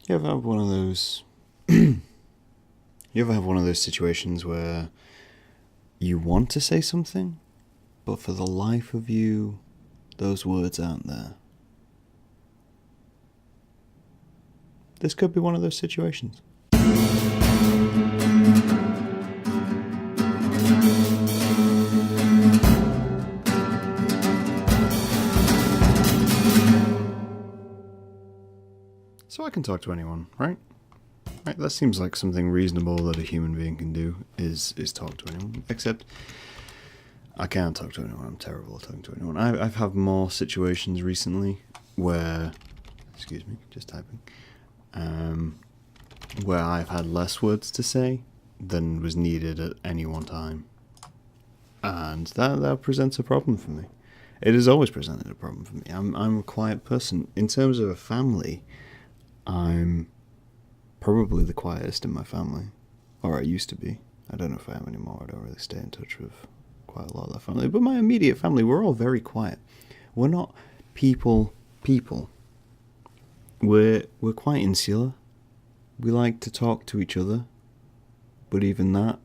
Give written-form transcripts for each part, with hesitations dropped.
You ever have one of those... you ever have one of those situations where you want to say something, but for the life of you, those words aren't there? This could be one of those situations. So I can talk to anyone, right? Right, that seems like something reasonable that a human being can do, is talk to anyone. Except, I can't talk to anyone. I'm terrible at talking to anyone. I've had more situations recently where... Excuse me, just typing. Where I've had less words to say than was needed at any one time. And that presents a problem for me. It has always presented a problem for me. I'm a quiet person. In terms of a family, I'm probably the quietest in my family. Or I used to be. I don't know if I am anymore. I don't really stay in touch with quite a lot of that family. But my immediate family, we're all very quiet. We're not people. We're quite insular. We like to talk to each other. But even that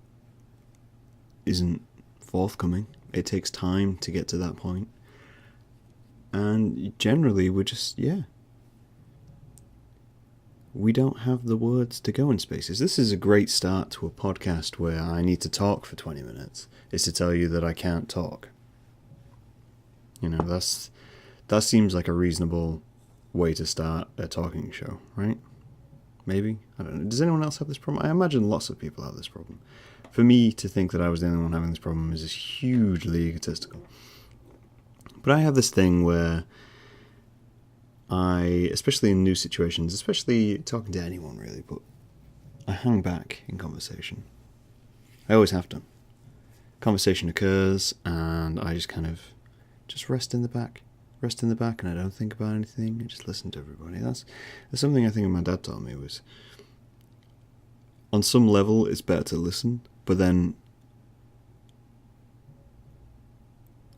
isn't forthcoming. It takes time to get to that point. And generally, we're just, we don't have the words to go in spaces. This is a great start to a podcast where I need to talk for 20 minutes. Is to tell you that I can't talk. You know, that seems like a reasonable way to start a talking show, right? Maybe? I don't know. Does anyone else have this problem? I imagine lots of people have this problem. For me to think that I was the only one having this problem is hugely egotistical. But I have this thing where especially in new situations, especially talking to anyone really, but I hang back in conversation. I always have done. Conversation occurs and I just kind of rest in the back. And I don't think about anything. I just listen to everybody. That's something I think my dad taught me was, on some level it's better to listen, but then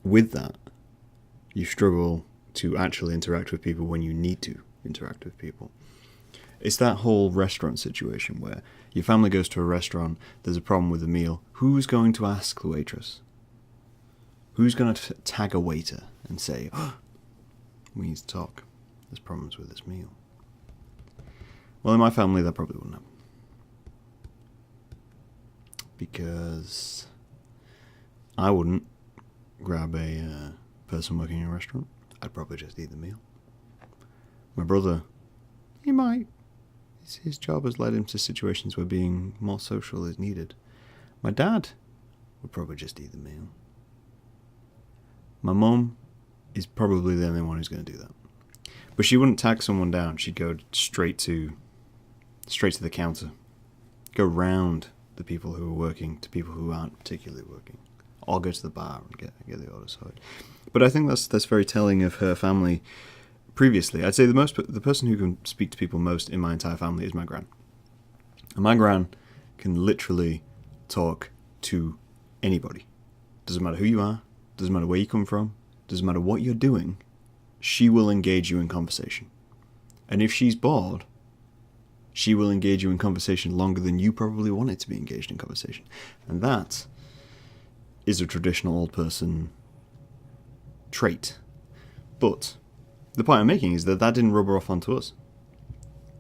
with that you struggle to actually interact with people when you need to interact with people. It's that whole restaurant situation where your family goes to a restaurant, there's a problem with the meal. Who's going to ask the waitress? Who's going to tag a waiter and say, we need to talk. There's problems with this meal. Well, in my family, that probably wouldn't happen. Because I wouldn't grab a person working in a restaurant. I'd probably just eat the meal. My brother, he might. His job has led him to situations where being more social is needed. My dad would probably just eat the meal. My mum is probably the only one who's going to do that. But she wouldn't tag someone down. She'd go straight to the counter. Go round the people who are working to people who aren't particularly working. Or go to the bar and get the order sorted. But I think that's very telling of her family previously. I'd say the person who can speak to people most in my entire family is my gran. And my gran can literally talk to anybody. Doesn't matter who you are. Doesn't matter where you come from. Doesn't matter what you're doing. She will engage you in conversation. And if she's bored, she will engage you in conversation longer than you probably wanted to be engaged in conversation. And that is a traditional old person trait. But the point I'm making is that didn't rub off onto us.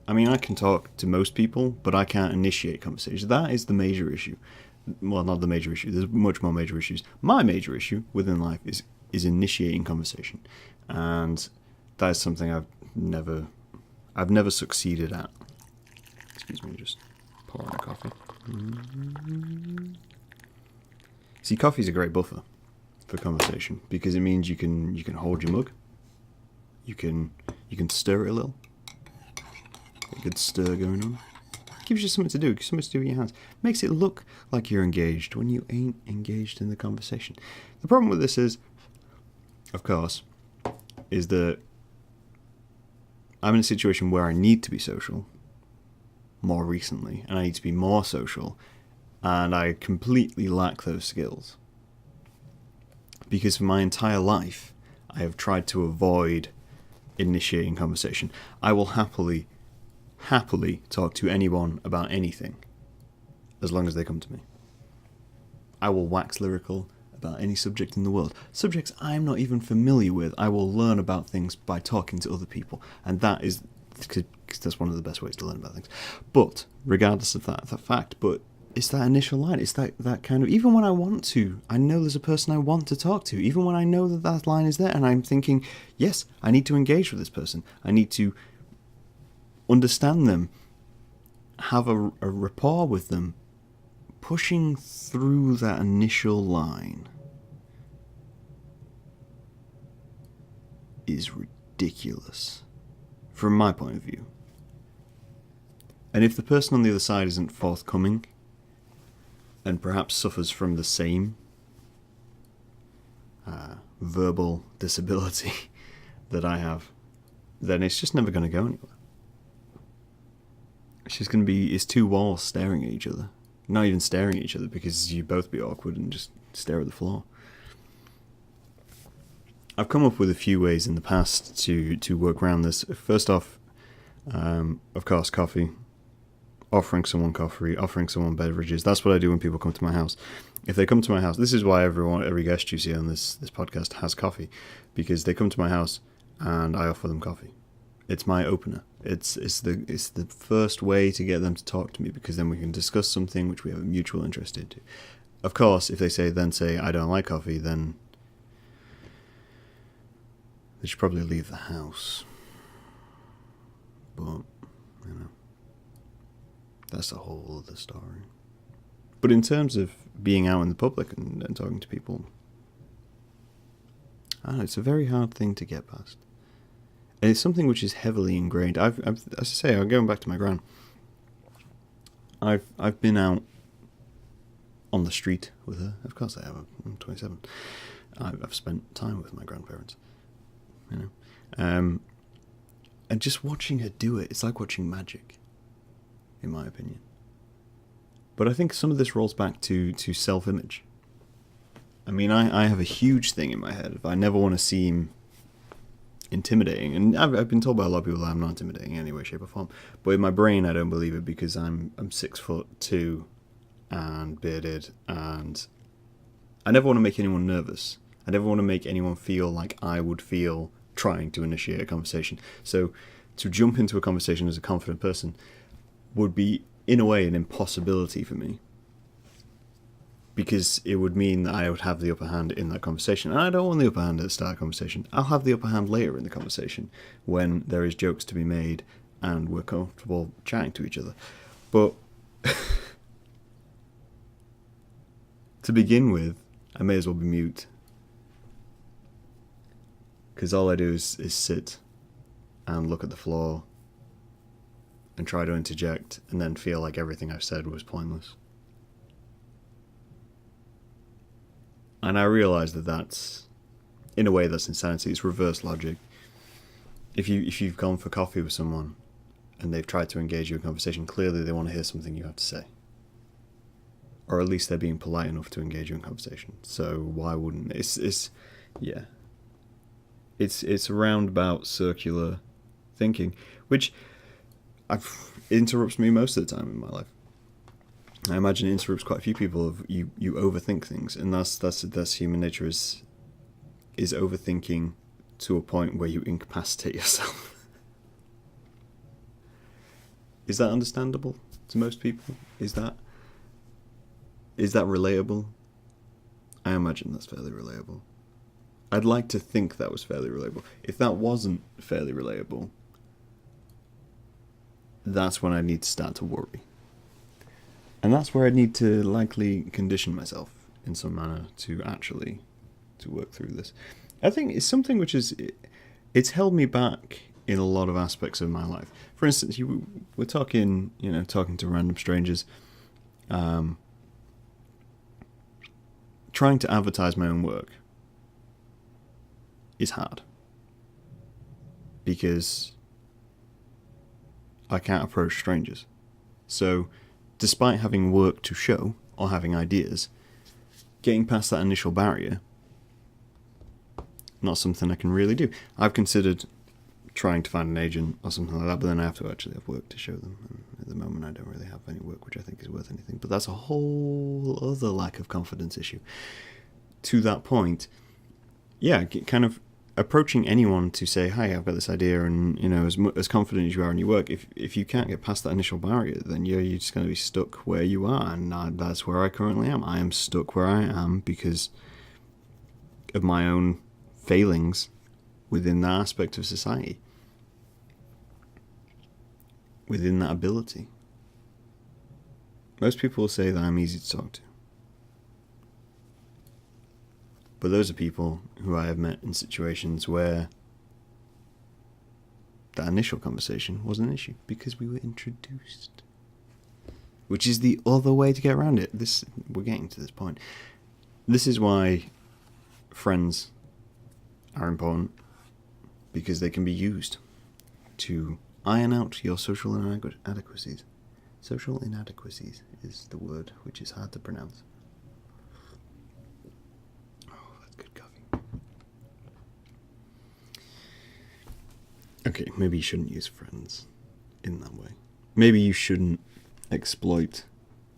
I mean, I can talk to most people, but I can't initiate conversation. That is the major issue. Well, not the major issue. There's much more major issues. My major issue within life is initiating conversation. And that is something I've never succeeded at. Excuse me, just pouring a coffee. See, coffee's a great buffer for conversation because it means you can hold your mug. You can stir it a little. A good stir going on. Gives you something to do with your hands. Makes it look like you're engaged when you ain't engaged in the conversation. The problem with this is, of course, is that I'm in a situation where I need to be social more recently, and I need to be more social, and I completely lack those skills. Because for my entire life, I have tried to avoid initiating conversation. I will happily happily talk to anyone about anything, as long as they come to me. I will wax lyrical about any subject in the world. Subjects I'm not even familiar with, I will learn about things by talking to other people, and that's one of the best ways to learn about things. But regardless of that fact, but it's that initial line. It's that kind of, even when I know there's a person I want to talk to, even when I know that line is there, and I'm thinking, yes, I need to engage with this person. I need to understand them, have a rapport with them. Pushing through that initial line is ridiculous, from my point of view. And if the person on the other side isn't forthcoming, and perhaps suffers from the same verbal disability that I have, then it's just never going to go anywhere. It's just going to be, it's two walls staring at each other. Not even staring at each other, because you'd both be awkward and just stare at the floor. I've come up with a few ways in the past to work around this. First off, of course, coffee. Offering someone coffee, offering someone beverages. That's what I do when people come to my house. If they come to my house, this is why every guest you see on this podcast has coffee, because they come to my house and I offer them coffee. It's my opener. It's the first way to get them to talk to me, because then we can discuss something which we have a mutual interest into. Of course, if they say I don't like coffee, then they should probably leave the house. But that's a whole other story. But in terms of being out in the public and talking to people, I don't know, it's a very hard thing to get past. And it's something which is heavily ingrained. I've as I say, I'm going back to my gran. I've been out on the street with her. Of course I have. I'm 27. I've spent time with my grandparents. And just watching her do it, it's like watching magic, in my opinion. But I think some of this rolls back to self-image. I mean, I have a huge thing in my head. I never want to seem intimidating, and I've been told by a lot of people that I'm not intimidating in any way, shape or form, but in my brain I don't believe it, because I'm 6'2" and bearded, and I never want to make anyone nervous. I never want to make anyone feel like I would feel trying to initiate a conversation. So to jump into a conversation as a confident person would be, in a way, an impossibility for me, because it would mean that I would have the upper hand in that conversation. And I don't want the upper hand at the start of the conversation. I'll have the upper hand later in the conversation, when there is jokes to be made and we're comfortable chatting to each other. But to begin with, I may as well be mute, because all I do is sit and look at the floor and try to interject, and then feel like everything I've said was pointless. And I realise that that's, in a way, that's insanity. It's reverse logic. If you've gone for coffee with someone and they've tried to engage you in conversation, clearly they want to hear something you have to say. Or at least they're being polite enough to engage you in conversation. So why wouldn't it's roundabout circular thinking, which interrupts me most of the time in my life. I imagine it interrupts quite a few people. You overthink things, and that's human nature, is overthinking to a point where you incapacitate yourself. Is that understandable to most people? Is that relatable? I imagine that's fairly relatable. I'd like to think that was fairly relatable. If that wasn't fairly relatable, that's when I need to start to worry. And that's where I need to likely condition myself in some manner to work through this. I think it's something which it's held me back in a lot of aspects of my life. For instance, we're talking to random strangers, trying to advertise my own work is hard, because I can't approach strangers. So, despite having work to show, or having ideas, getting past that initial barrier, not something I can really do. I've considered trying to find an agent or something like that, but then I have to actually have work to show them, and at the moment I don't really have any work which I think is worth anything, but that's a whole other lack of confidence issue. To that point, yeah, kind of approaching anyone to say, hi, I've got this idea, and, you know, as confident as you are in your work, if you can't get past that initial barrier, then you're just going to be stuck where you are, and that's where I currently am. I am stuck where I am because of my own failings within that aspect of society, within that ability. Most people will say that I'm easy to talk to, but those are people who I have met in situations where that initial conversation was an issue because we were introduced, which is the other way to get around it. We're getting to this point. This is why friends are important, because they can be used to iron out your social inadequacies. Social inadequacies is the word which is hard to pronounce. Oh, that's good coffee. Okay, maybe you shouldn't use friends in that way. Maybe you shouldn't exploit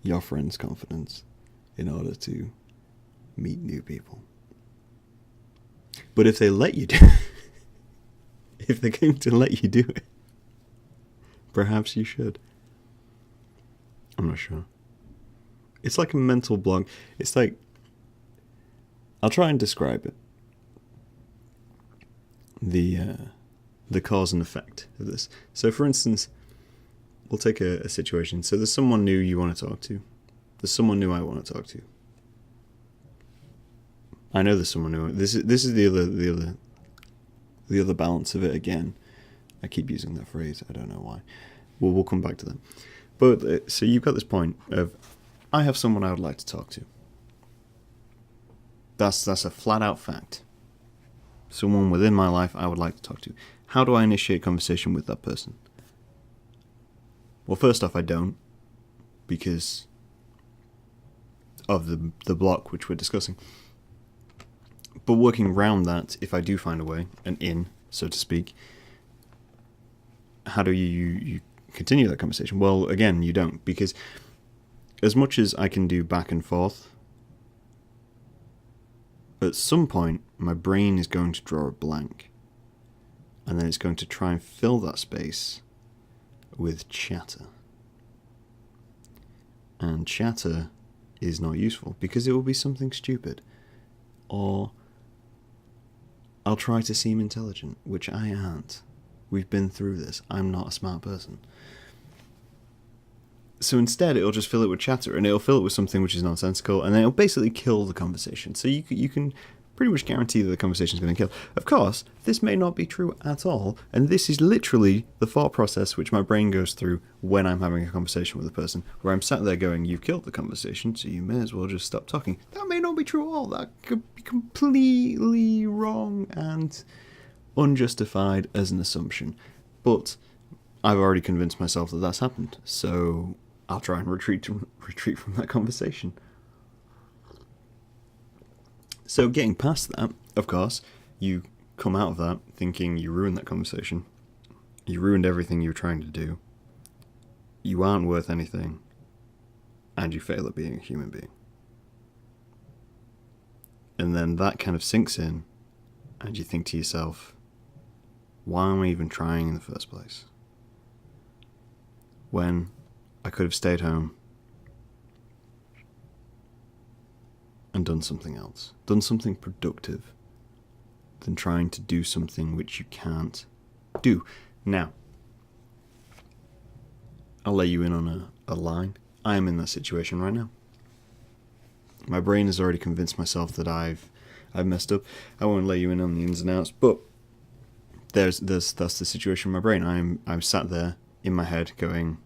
your friend's confidence in order to meet new people. But if they let you do it, if they're going to let you do it, perhaps you should. I'm not sure. It's like a mental block. It's like, I'll try and describe it. The cause and effect of this. So, for instance, we'll take a situation. So there's someone new you want to talk to. There's someone new I want to talk to. I know there's someone new. This is the other balance of it again. I keep using that phrase. I don't know why. Well, we'll come back to that. But so you've got this point of, I have someone I would like to talk to. That's a flat out fact. Someone within my life I would like to talk to. How do I initiate conversation with that person? Well, first off, I don't, because of the block which we're discussing. But working around that, if I do find a way, an in, so to speak, how do you continue that conversation? Well, again, you don't, because as much as I can do back and forth, at some point, my brain is going to draw a blank, and then it's going to try and fill that space with chatter. And chatter is not useful, because it will be something stupid, or I'll try to seem intelligent, which I aren't. We've been through this. I'm not a smart person. So instead, it'll just fill it with chatter, and it'll fill it with something which is nonsensical, and then it'll basically kill the conversation. So you can pretty much guarantee that the conversation is going to kill. Of course, this may not be true at all, and this is literally the thought process which my brain goes through when I'm having a conversation with a person, where I'm sat there going, you've killed the conversation, so you may as well just stop talking. That may not be true at all. That could be completely wrong and unjustified as an assumption. But I've already convinced myself that that's happened, so I'll try and retreat from that conversation. So getting past that, of course, you come out of that thinking you ruined that conversation. You ruined everything you were trying to do. You aren't worth anything. And you fail at being a human being. And then that kind of sinks in, and you think to yourself, why am I even trying in the first place? When I could have stayed home and done something else, done something productive, than trying to do something which you can't do. Now, I'll let you in on a line. I am in that situation right now. My brain has already convinced myself that I've messed up. I won't let you in on the ins and outs, but that's the situation in my brain. I'm sat there in my head going,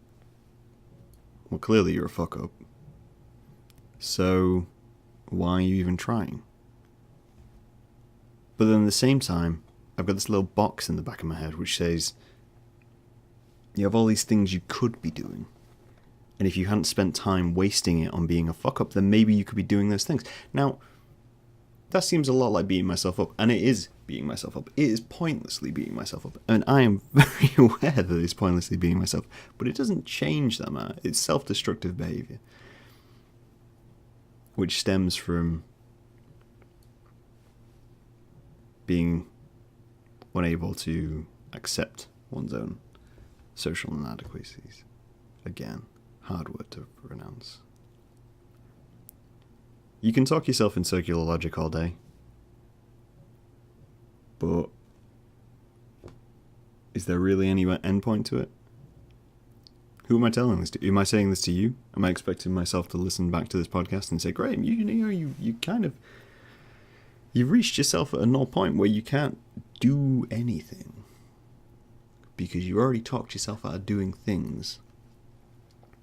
well, clearly you're a fuck up. So why are you even trying? But then at the same time, I've got this little box in the back of my head which says, you have all these things you could be doing. And if you hadn't spent time wasting it on being a fuck up, then maybe you could be doing those things. Now, that seems a lot like beating myself up, and it is beating myself up. It is pointlessly beating myself up, and I am very aware that it's pointlessly beating myself, but it doesn't change that matter. It's self-destructive behaviour, which stems from being unable to accept one's own social inadequacies. Again, hard word to pronounce. You can talk yourself in circular logic all day, but is there really any end point to it? Who am I telling this to? Am I saying this to you? Am I expecting myself to listen back to this podcast and say, "Graham, you kind of, you've reached yourself at a null point where you can't do anything because you already talked yourself out of doing things,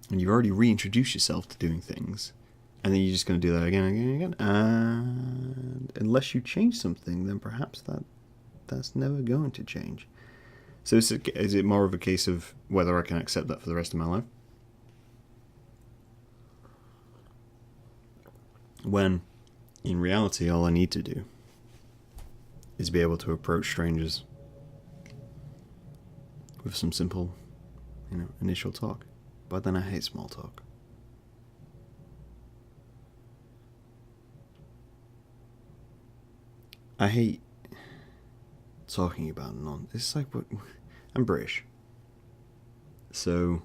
and you've already reintroduced yourself to doing things." And then you're just going to do that again and again and again. And unless you change something, then perhaps that's never going to change. So is it more of a case of whether I can accept that for the rest of my life? When, in reality, all I need to do is be able to approach strangers with some simple, initial talk. But then I hate small talk. I hate talking about it's like what I'm British, so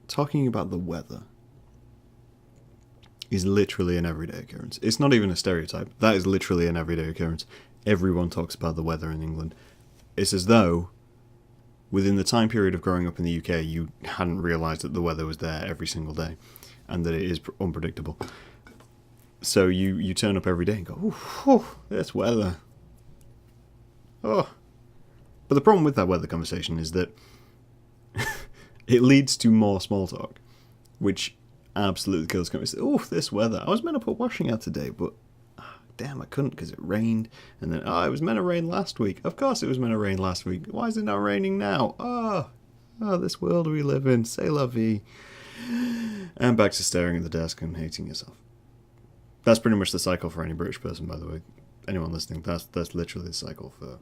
talking about the weather is literally an everyday occurrence. It's not even a stereotype. That is literally an everyday occurrence. Everyone talks about the weather in England. It's as though within the time period of growing up in the UK, you hadn't realised that the weather was there every single day and that it is unpredictable. So you turn up every day and go, oh, this weather. Oh. But the problem with that weather conversation is that it leads to more small talk, which absolutely kills conversation. Oh, this weather. I was meant to put washing out today, but damn, I couldn't because it rained. And then, it was meant to rain last week. Of course it was meant to rain last week. Why is it not raining now? Oh, this world we live in. C'est la vie. And back to staring at the desk and hating yourself. That's pretty much the cycle for any British person, by the way. Anyone listening, that's literally the cycle for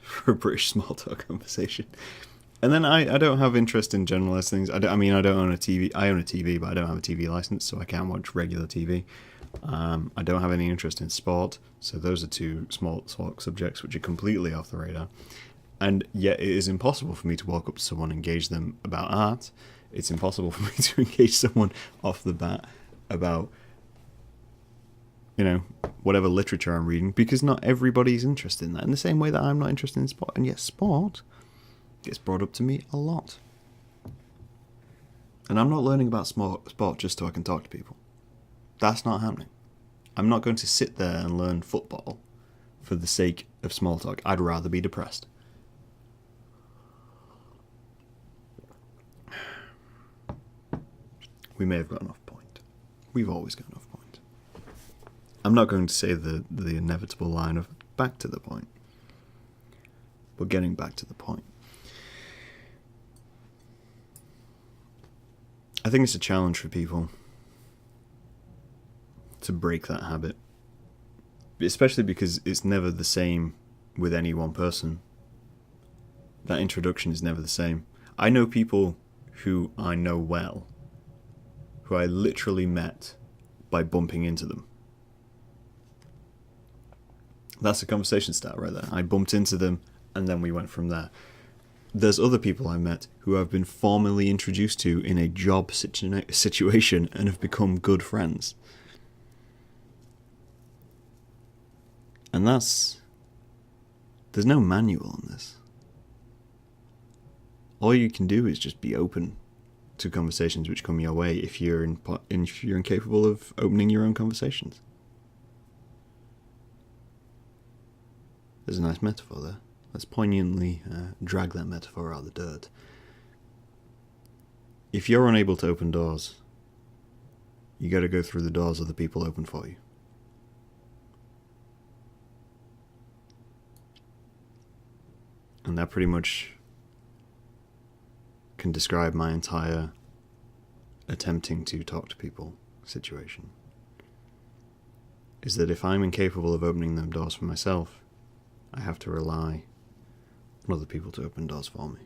for a British small talk conversation. And then I don't have interest in generalized things. I don't own a TV. I own a TV, but I don't have a TV license, so I can't watch regular TV. I don't have any interest in sport, so those are two small talk subjects which are completely off the radar. And yet it is impossible for me to walk up to someone and engage them about art. It's impossible for me to engage someone off the bat about, whatever literature I'm reading, because not everybody's interested in that, in the same way that I'm not interested in sport. And yet sport gets brought up to me a lot. And I'm not learning about sport just so I can talk to people. That's not happening. I'm not going to sit there and learn football for the sake of small talk. I'd rather be depressed. We may have gotten off point. We've always gotten off point. I'm not going to say the inevitable line of back to the point. But getting back to the point. I think it's a challenge for people to break that habit. Especially because it's never the same with any one person. That introduction is never the same. I know people who I know well, who I literally met by bumping into them. That's a conversation start right there. I bumped into them and then we went from there. There's other people I met who I've been formally introduced to in a job situation and have become good friends. And there's no manual on this. All you can do is just be open to conversations which come your way if you're incapable of opening your own conversations. There's a nice metaphor there. Let's poignantly drag that metaphor out of the dirt. If you're unable to open doors, you got to go through the doors other people open for you. And that pretty much can describe my entire attempting to talk to people situation. is that if I'm incapable of opening them doors for myself, I have to rely on other people to open doors for me.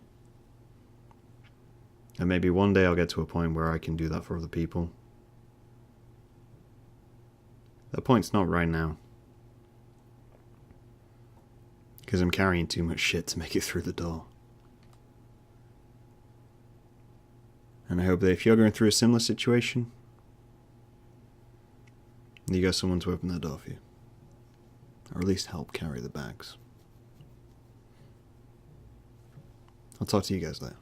And maybe one day I'll get to a point where I can do that for other people. That point's not right now. Because I'm carrying too much shit to make it through the door. And I hope that if you're going through a similar situation, you got someone to open that door for you. Or at least help carry the bags. I'll talk to you guys later.